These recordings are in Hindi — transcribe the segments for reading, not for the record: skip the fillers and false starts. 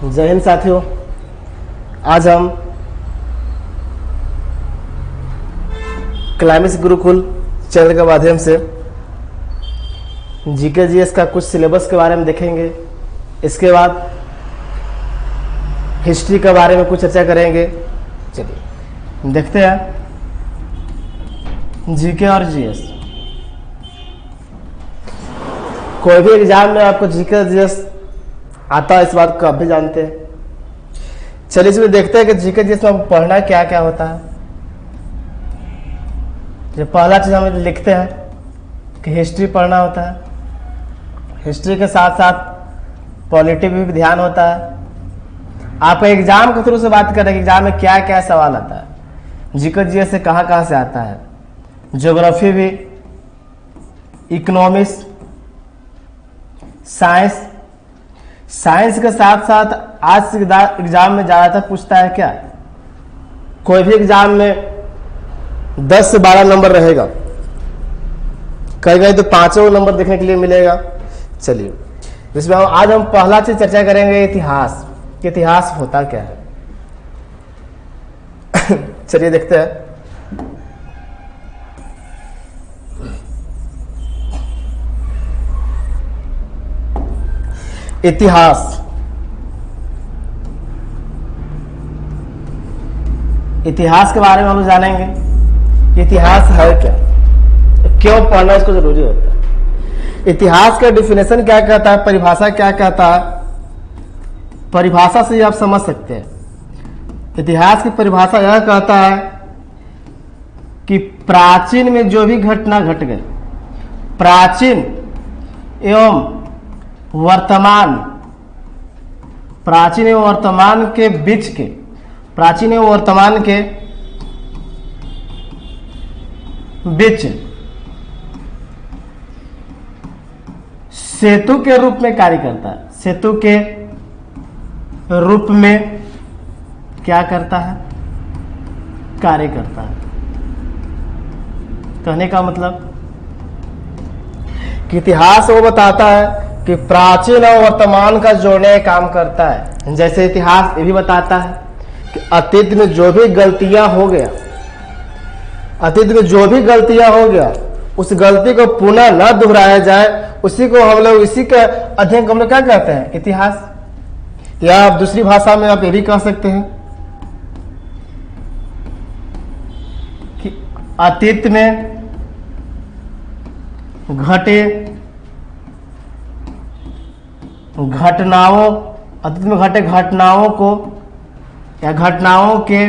जय हिंद साथियों। आज हम क्लाइमेक्स गुरुकुल चैनल के माध्यम से जीके जीएस का कुछ सिलेबस के बारे में देखेंगे। इसके बाद हिस्ट्री के बारे में कुछ चर्चा करेंगे। चलिए देखते हैं जीके और जीएस। कोई भी एग्जाम में आपको जीके और जीएस आता है, इस बात को आप भी जानते हैं। चलिए इसमें देखते हैं कि जीके जीएस में आपको पढ़ना क्या क्या होता है। जो पहला चीज हम लिखते हैं कि हिस्ट्री पढ़ना होता है। हिस्ट्री के साथ साथ पॉलिटी भी ध्यान होता है। आप एग्जाम के थ्रू से बात करेंगे एग्जाम में क्या क्या सवाल आता है, जीके जीएस से कहाँ से आता है, ज्योग्राफी भी, इकोनॉमिक्स, साइंस के साथ साथ आज एग्जाम में ज्यादातर पूछता है क्या, कोई भी एग्जाम में 10 से 12 नंबर रहेगा, कहीं कहीं तो 5 नंबर देखने के लिए मिलेगा। चलिए इसमें आज हम पहला चीज चर्चा करेंगे इतिहास। इतिहास होता क्या है चलिए देखते हैं। इतिहास के बारे में हम लोग जानेंगे। इतिहास है क्या, क्यों पढ़ना इसको जरूरी होता है, इतिहास का डिफिनेशन क्या कहता है, परिभाषा क्या कहता है। परिभाषा से आप समझ सकते हैं। इतिहास की परिभाषा यह कहता है कि प्राचीन में जो भी घटना घट गई, प्राचीन एवं वर्तमान, प्राचीन एवं वर्तमान के बीच के, प्राचीन एवं वर्तमान के बीच सेतु के रूप में कार्य करता है। सेतु के रूप में क्या करता है, कार्य करता है। कहने का मतलब कि इतिहास वो बताता है कि प्राचीन और वर्तमान का जोड़ने का काम करता है। जैसे इतिहास ये भी बताता है कि अतीत में जो भी गलतियां हो गया, अतीत में जो भी गलतियां हो गया, उस गलती को पुनः न दोहराया जाए, उसी को हम लोग, इसी का अध्ययन हम लोग क्या कहते हैं, इतिहास। या आप दूसरी भाषा में आप ये भी कह सकते हैं कि अतीत में घटे घटनाओं, अतीत में घटे घटनाओं को या घटनाओं के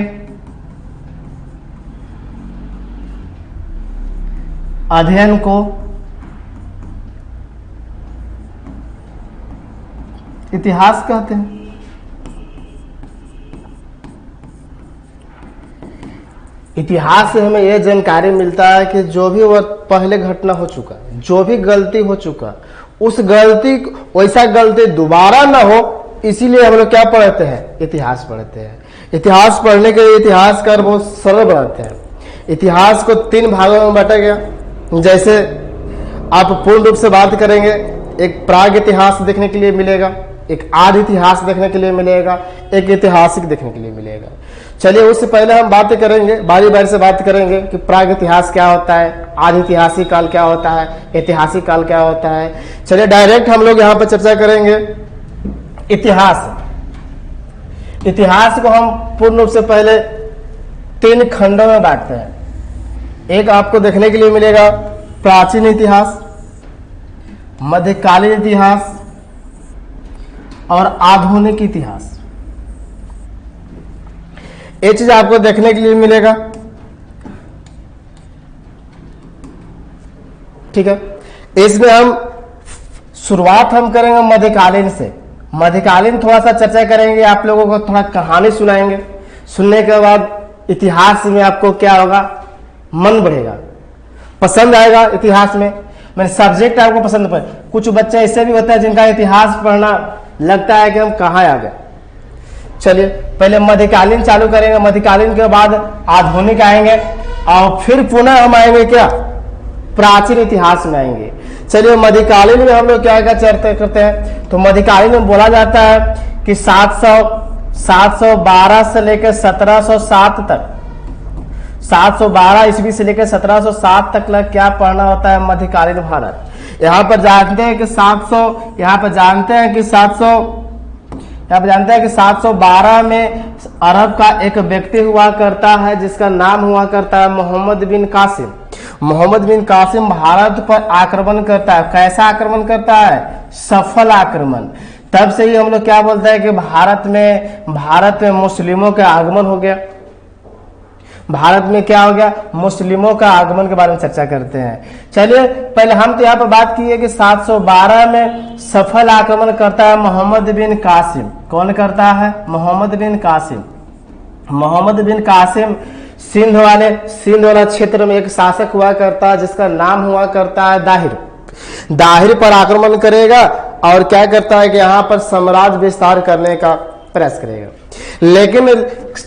अध्ययन को इतिहास कहते हैं। इतिहास से हमें यह जानकारी मिलता है कि जो भी वो पहले घटना हो चुका, जो भी गलती हो चुका, उस गलती, वैसा गलती दोबारा ना हो, इसीलिए हम लोग क्या पढ़ते हैं, इतिहास पढ़ते हैं। इतिहास पढ़ने के लिए इतिहास का बहुत सरल बनाते हैं। इतिहास को 3 भागों में बांटा गया। जैसे आप पूर्ण रूप से बात करेंगे, एक प्राग इतिहास देखने के लिए मिलेगा, एक आदि इतिहास देखने के लिए मिलेगा, एक ऐतिहासिक देखने के लिए मिलेगा। चलिए उससे पहले हम बात करेंगे, बारी बारी से बात करेंगे कि प्राग इतिहास क्या होता है, आदि ऐतिहासिक काल क्या होता है, ऐतिहासिक काल क्या होता है। चलिए डायरेक्ट हम लोग यहाँ पर चर्चा करेंगे इतिहास। इतिहास को हम पूर्ण रूप से पहले 3 खंडों में बांटते हैं। एक आपको देखने के लिए मिलेगा प्राचीन इतिहास, मध्यकालीन इतिहास और आधुनिक इतिहास। ये चीज आपको देखने के लिए मिलेगा, ठीक है। इसमें हम शुरुआत हम करेंगे मध्यकालीन से। मध्यकालीन थोड़ा सा चर्चा करेंगे, आप लोगों को थोड़ा कहानी सुनाएंगे। सुनने के बाद इतिहास में आपको क्या होगा, मन बढ़ेगा, पसंद आएगा। इतिहास में मैंने सब्जेक्ट आपको पसंद पड़े। कुछ बच्चे ऐसे भी होते हैं जिनका इतिहास पढ़ना लगता है कि हम कहाँ आ गए। चलिए पहले मध्यकालीन चालू करेंगे, मध्यकालीन के बाद आधुनिक आएंगे और फिर पुनः हम आएंगे क्या, प्राचीन इतिहास में आएंगे। चलिए मध्यकालीन में हम लोग क्या क्या चर्चा करते हैं, तो मध्यकालीन में बोला जाता है कि 712 से लेकर 1707 तक, 712 ईस्वी से लेकर 1707 तक क्या पढ़ना होता है मध्यकालीन भारत। यहाँ पर जानते हैं कि 712 में अरब का एक व्यक्ति हुआ करता है जिसका नाम हुआ करता है मोहम्मद बिन कासिम। मोहम्मद बिन कासिम भारत पर आक्रमण करता है। कैसा आक्रमण करता है? सफल आक्रमण। तब से ही हम लोग क्या बोलते हैं कि भारत में मुस्लिमों का आगमन हो गया। भारत में क्या हो गया? मुस्लिमों का आगमन के बारे में चर्चा करते हैं। चलिए पहले हम तो यहाँ पर बात की है कि 712 में सफल आक्रमण करता है मोहम्मद बिन कासिम। कौन करता है? मोहम्मद बिन कासिम। मोहम्मद बिन कासिम सिंध वाला क्षेत्र में एक शासक हुआ करता है जिसका नाम हुआ करता है दाहिर पर आक्रमण करेगा और क्या करता है कि यहाँ पर साम्राज्य विस्तार करने का प्रयास करेगा। लेकिन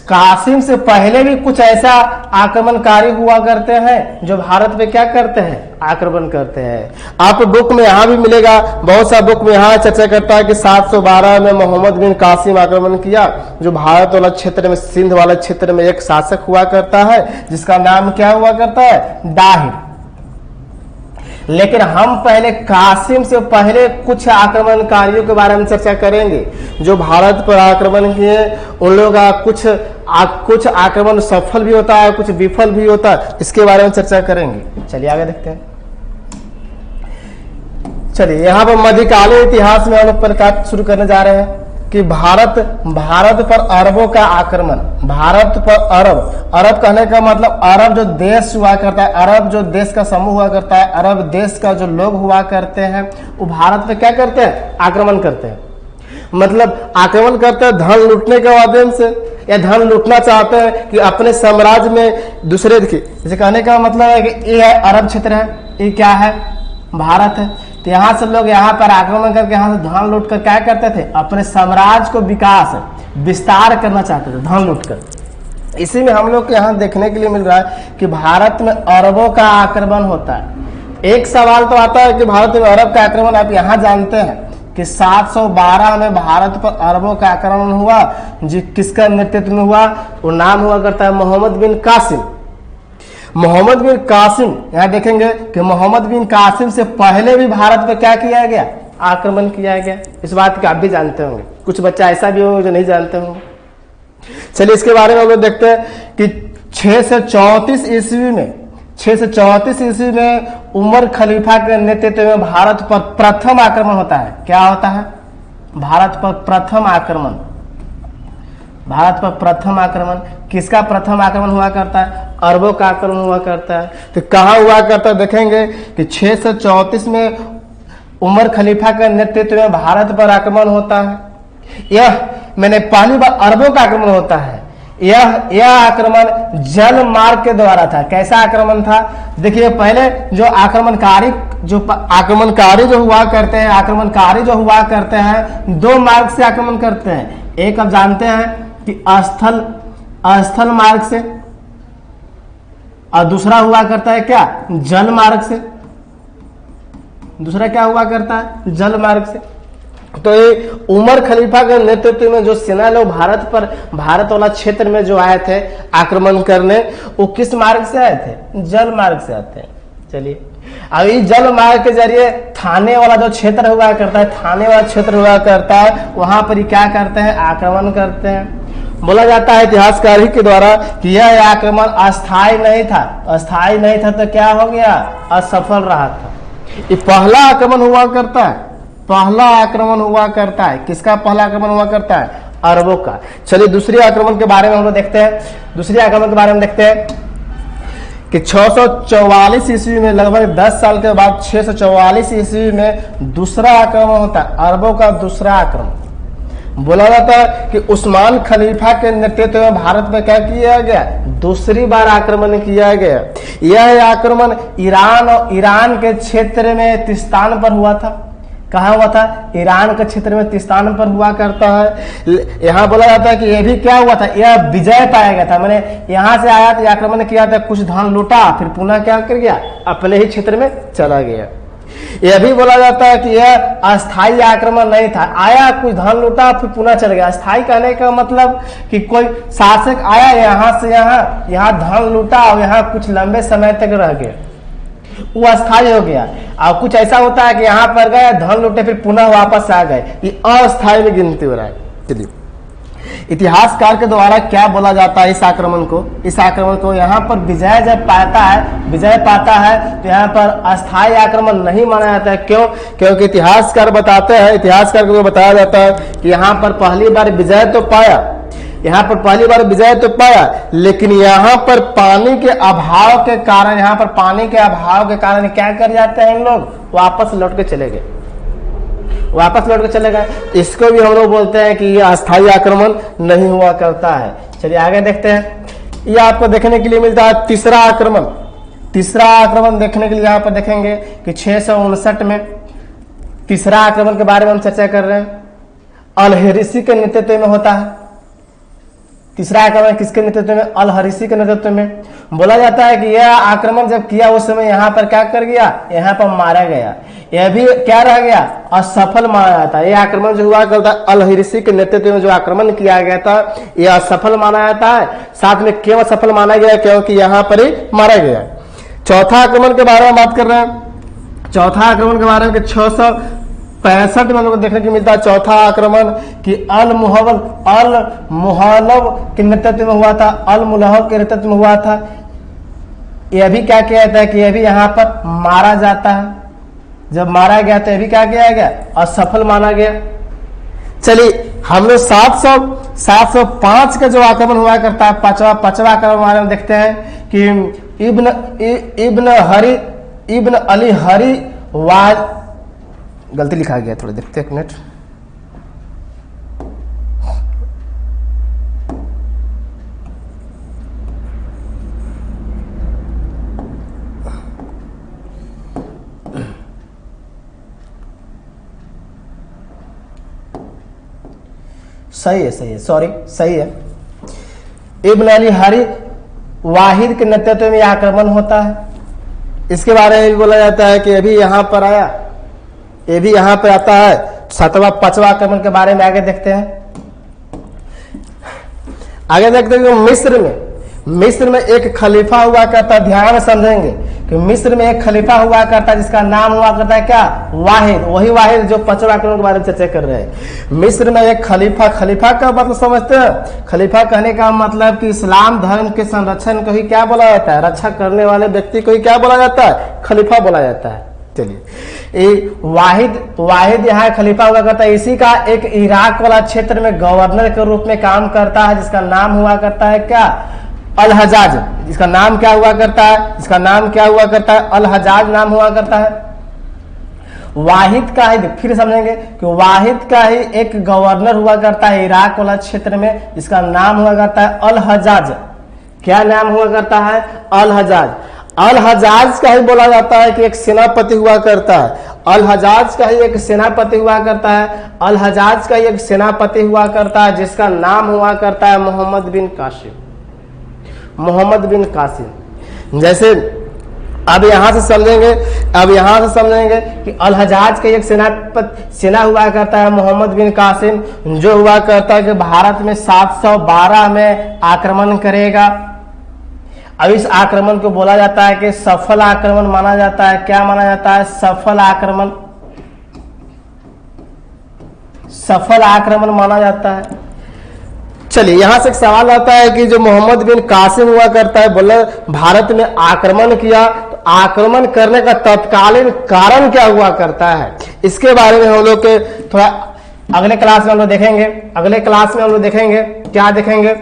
कासिम से पहले भी कुछ ऐसा आक्रमणकारी हुआ करते हैं जो भारत पे क्या करते हैं? आक्रमण करते हैं। आप बुक में यहाँ भी मिलेगा, बहुत सा बुक में यहाँ चर्चा करता है कि 712 में मोहम्मद बिन कासिम आक्रमण किया, जो भारत वाला क्षेत्र में, सिंध वाला क्षेत्र में एक शासक हुआ करता है जिसका नाम क्या हुआ करता है? दाहिर। लेकिन हम पहले कासिम से पहले कुछ आक्रमणकारियों के बारे में चर्चा करेंगे जो भारत पर आक्रमण किए। उन लोगों का कुछ आक्रमण सफल भी होता है, कुछ विफल भी होता है, इसके बारे में चर्चा करेंगे। चलिए आगे देखते हैं। चलिए यहाँ पर मध्यकालीन इतिहास में हम लोग प्रकाश शुरू करने जा रहे हैं कि भारत पर अरबों का आक्रमण। भारत पर अरब कहने का मतलब अरब जो देश हुआ करता है, अरब जो देश का समूह हुआ करता है, अरब देश का जो लोग हुआ करते हैं वो भारत पे क्या करते हैं? आक्रमण करते हैं। मतलब आक्रमण करते हैं धन लूटने के माध्यम से, या धन लूटना चाहते हैं कि अपने साम्राज्य में दूसरे की। जैसे कहने का मतलब है कि ये अरब क्षेत्र है, ये क्या है? भारत है। तो यहाँ से लोग यहाँ पर आक्रमण करके यहाँ से धन लूट कर क्या करते थे? अपने साम्राज्य को विस्तार करना चाहते थे धन लूट कर। इसी में हम लोग को यहाँ देखने के लिए मिल रहा है कि भारत में अरबों का आक्रमण होता है। एक सवाल तो आता है कि भारत में अरब का आक्रमण आप यहाँ जानते हैं कि 712 में भारत पर अरबों का आक्रमण हुआ, जो किसका नेतृत्व में हुआ? वो नाम हुआ करता है मोहम्मद बिन कासिम। मोहम्मद बिन कासिम, यहाँ देखेंगे कि मोहम्मद बिन कासिम से पहले भी भारत पे क्या किया गया? आक्रमण किया गया। इस बात को आप भी जानते होंगे, कुछ बच्चा ऐसा भी होगा जो नहीं जानते होंगे। चलिए इसके बारे में हम लोग देखते हैं कि 634 ईस्वी में उमर खलीफा के नेतृत्व में भारत पर प्रथम आक्रमण होता है। क्या होता है? भारत पर प्रथम आक्रमण। भारत पर प्रथम आक्रमण किसका प्रथम आक्रमण हुआ करता है? अरबों का आक्रमण हुआ करता है। तो कहाँ हुआ करता है? देखेंगे कि 634 में उमर खलीफा के नेतृत्व में भारत पर आक्रमण होता है। मैंने पहली बार अरबों का आक्रमण होता है। यह आक्रमण जल मार्ग के द्वारा था। कैसा आक्रमण था? देखिए पहले जो आक्रमणकारी जो हुआ करते हैं दो मार्ग से आक्रमण करते हैं। एक आप जानते हैं कि स्थल मार्ग से, और दूसरा हुआ करता है क्या? जल मार्ग से। दूसरा क्या हुआ करता है? जल मार्ग से। तो ये उमर खलीफा के नेतृत्व में जो सेना लोग भारत वाला क्षेत्र में जो आए थे आक्रमण करने, वो किस मार्ग से आए थे? जल मार्ग से आते हैं। चलिए अब इस जल मार्ग के जरिए थाने वाला जो क्षेत्र हुआ करता है, वहां पर क्या करते हैं? आक्रमण करते हैं। बोला जाता है इतिहासकार के द्वारा कि यह आक्रमण अस्थायी नहीं था तो क्या हो गया? असफल रहा था। ये पहला आक्रमण हुआ करता है। किसका पहला आक्रमण हुआ करता है? अरबों का। चलिए दूसरे आक्रमण के बारे में हम लोग देखते हैं। कि 644 ईस्वी में, लगभग 10 साल के बाद 644 ईस्वी में दूसरा आक्रमण होता है, अरबों का दूसरा आक्रमण। बोला जाता है कि उस्मान खलीफा के नेतृत्व में भारत में क्या किया गया? दूसरी बार आक्रमण किया गया। यह आक्रमण ईरान के क्षेत्र में तिस्तान पर हुआ था। कहाँ हुआ था? ईरान के क्षेत्र में तिस्तान पर हुआ करता है। यहाँ बोला जाता है कि यह भी क्या हुआ था? यह विजय पाया गया था। मैंने यहाँ से आया था, आक्रमण किया था, कुछ धन लूटा, फिर पुनः क्या कर गया? अपने ही क्षेत्र में चला गया। यह भी बोला जाता है कि यह अस्थायी आक्रमण नहीं था, आया कुछ धन लूटा फिर पुनः चल गया। अस्थायी कहने का मतलब कि कोई शासक आया यहाँ से यहाँ धन लूटा और यहाँ कुछ लंबे समय तक रह गया, वो अस्थायी हो गया। और कुछ ऐसा होता है कि यहाँ पर गए धन लूटे फिर पुनः वापस आ गए, ये अस्थायी में गिनती हो रहा है। चलिए इतिहासकार के द्वारा क्या बोला जाता है इस आक्रमण को? इस आक्रमण को यहाँ पर विजय जब पाता है तो यहाँ पर अस्थायी आक्रमण नहीं माना जाता है। क्यों? क्योंकि इतिहासकार बताते हैं, इतिहासकार को बताया जाता है कि यहाँ पर पहली बार विजय तो पाया, लेकिन यहाँ पर पानी के अभाव के कारण क्या कर जाते हैं इन लोग? वापस लौट के चले गए। इसको भी हम लोग बोलते हैं कि ये अस्थायी आक्रमण नहीं हुआ करता है। चलिए आगे देखते हैं। ये आपको देखने के लिए मिलता है तीसरा आक्रमण देखने के लिए यहाँ पर देखेंगे कि 659 में तीसरा आक्रमण के बारे में हम चर्चा कर रहे हैं। अल-हरीसी के नेतृत्व में होता है। तीसरा आक्रमण किसके नेतृत्व में? अल-हरीसी के नेतृत्व में। बोला जाता है कि यह आक्रमण जब किया उस समय यहाँ पर क्या कर गया? यहाँ पर मारा गया। यह भी क्या रह गया? असफल माना जाता है। यह आक्रमण जो हुआ करता है अल-हरीसी के नेतृत्व में जो आक्रमण किया गया था यह असफल माना जाता है। साथ में क्यों असफल माना गया? क्योंकि यहाँ पर ही मारा गया। चौथा आक्रमण के बारे में बात कर रहे हैं। चौथा आक्रमण के बारे में 665 में हम लोग देखने को मिलता है चौथा आक्रमण कि अल-मुहल्लब के नेतृत्व में हुआ था। अल-मुहल्लब के नेतृत्व में हुआ था। यह भी क्या किया जाता है कि यह भी यहाँ पर मारा जाता है। जब मारा गया तो यह भी क्या किया गया? असफल माना गया। चलिए हम लोग 705 का जो आक्रमण हुआ करता है पांचवा आक्रमण बारे में देखते हैं कि इब्न अली हरी वाज, गलती लिखा गया, थोड़ा देखते एक मिनट। सही है। इब्न अली हरी वाहिद के नेतृत्व में आक्रमण होता है। इसके बारे में भी बोला जाता है कि अभी यहाँ पर आया, ये भी यहाँ पे आता है। 5वां आक्रमण के बारे में आगे देखते हैं। मिस्र में एक खलीफा हुआ करता है। ध्यान समझेंगे कि मिस्र में एक खलीफा हुआ करता है जिसका नाम हुआ करता है क्या? वाहिद। वही वाहिद जो 5वां आक्रमण के बारे में चर्चा कर रहे हैं। मिस्र में एक खलीफा का मतलब समझते हैं? खलीफा कहने का मतलब कि इस्लाम धर्म के संरक्षण को ही क्या बोला जाता है? रक्षा करने वाले व्यक्ति को ही क्या बोला जाता है? खलीफा बोला जाता है। चलिए वाहिद यहाँ खलीफा हुआ करता है। इसी का एक इराक वाला क्षेत्र में गवर्नर के रूप में काम करता है जिसका नाम हुआ करता है क्या? अल-हजाज। इसका नाम क्या हुआ करता है? अल-हजाज नाम हुआ करता है। वाहिद का ही फिर समझेंगे कि वाहिद का ही एक गवर्नर हुआ करता है इराक वाला क्षेत्र में, इसका नाम हुआ करता है अल-हजाज। क्या नाम हुआ करता है? अल-हजाज। अल-हजाज का ही बोला जाता है कि एक सेनापति हुआ करता है। अल-हजाज का ही एक सेनापति हुआ करता है जिसका नाम हुआ करता है मोहम्मद बिन कासिम। जैसे अब यहाँ से समझेंगे कि अल-हजाज का एक सेना हुआ करता है मोहम्मद बिन कासिम, जो हुआ करता है कि भारत में 712 में आक्रमण करेगा। अब इस आक्रमण को बोला जाता है कि सफल आक्रमण माना जाता है। क्या माना जाता है? सफल आक्रमण माना जाता है। चलिए यहां से एक सवाल आता है कि जो मोहम्मद बिन कासिम हुआ करता है, बोले भारत में आक्रमण किया, तो आक्रमण करने का तत्कालीन कारण क्या हुआ करता है? इसके बारे में हम लोग के थोड़ा अगले क्लास में हम लोग देखेंगे। क्या देखेंगे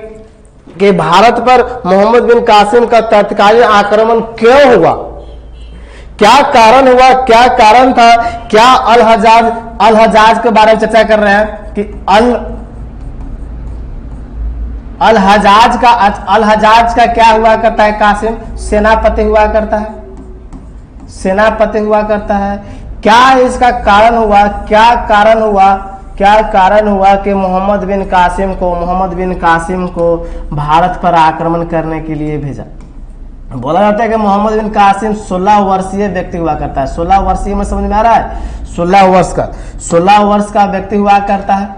कि भारत पर मोहम्मद बिन कासिम का तत्कालीन आक्रमण क्यों हुआ, क्या कारण हुआ, क्या कारण था, क्या अल-हजाज के बारे में चर्चा कर रहे हैं कि अल-हजाज का क्या हुआ करता है? कासिम सेनापति हुआ करता है। क्या इसका कारण हुआ कि मोहम्मद बिन कासिम को भारत पर आक्रमण करने के लिए भेजा? बोला जाता है कि मोहम्मद बिन कासिम 16 वर्षीय व्यक्ति हुआ करता है। 16 वर्षीय में समझ में आ रहा है, 16 वर्ष का व्यक्ति हुआ करता है,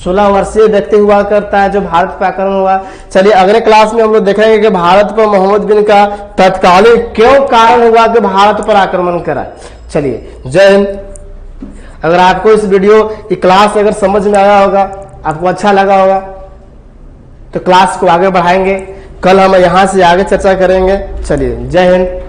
16 वर्षीय व्यक्ति हुआ करता है जो भारत पर आक्रमण हुआ। चलिए अगले क्लास में हम लोग देखेंगे कि भारत पर मोहम्मद बिन का तत्कालीन क्यों कारण हुआ कि भारत पर आक्रमण करा। चलिए जय हिंद। अगर आपको इस वीडियो की क्लास अगर समझ में आया होगा, आपको अच्छा लगा होगा, तो क्लास को आगे बढ़ाएंगे। कल हम यहाँ से आगे चर्चा करेंगे। चलिए जय हिंद।